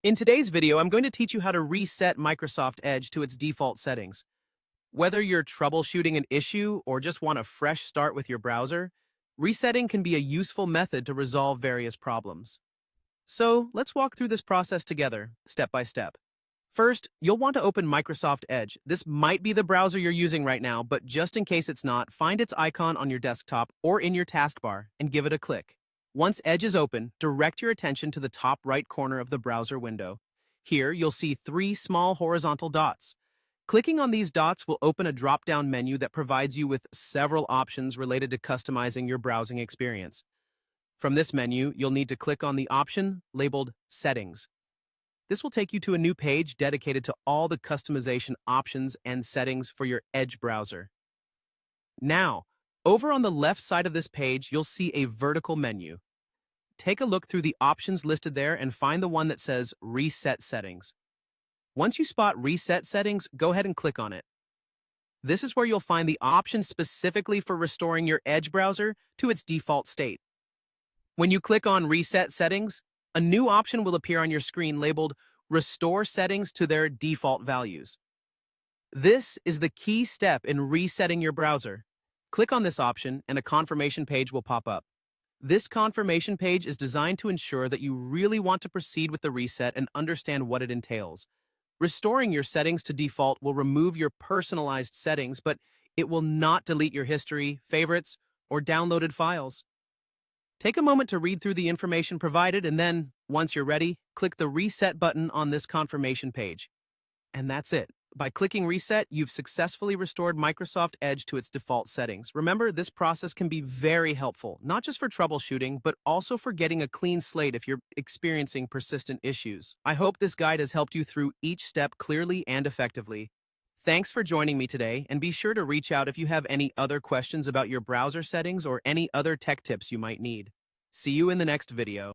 In today's video, I'm going to teach you how to reset Microsoft Edge to its default settings. Whether you're troubleshooting an issue or just want a fresh start with your browser, resetting can be a useful method to resolve various problems. So let's walk through this process together, step by step. First, you'll want to open Microsoft Edge. This might be the browser you're using right now, but just in case it's not, find its icon on your desktop or in your taskbar and give it a click. Once Edge is open, direct your attention to the top right corner of the browser window. Here, you'll see three small horizontal dots. Clicking on these dots will open a drop-down menu that provides you with several options related to customizing your browsing experience. From this menu, you'll need to click on the option labeled Settings. This will take you to a new page dedicated to all the customization options and settings for your Edge browser. Now, over on the left side of this page, you'll see a vertical menu. Take a look through the options listed there and find the one that says Reset Settings. Once you spot Reset Settings, go ahead and click on it. This is where you'll find the options specifically for restoring your Edge browser to its default state. When you click on Reset Settings, a new option will appear on your screen labeled Restore Settings to their default values. This is the key step in resetting your browser. Click on this option and a confirmation page will pop up. This confirmation page is designed to ensure that you really want to proceed with the reset and understand what it entails. Restoring your settings to default will remove your personalized settings, but it will not delete your history, favorites, or downloaded files. Take a moment to read through the information provided and then, once you're ready, click the Reset button on this confirmation page. And that's it. By clicking Reset, you've successfully restored Microsoft Edge to its default settings. Remember, this process can be very helpful, not just for troubleshooting, but also for getting a clean slate if you're experiencing persistent issues. I hope this guide has helped you through each step clearly and effectively. Thanks for joining me today, and be sure to reach out if you have any other questions about your browser settings or any other tech tips you might need. See you in the next video.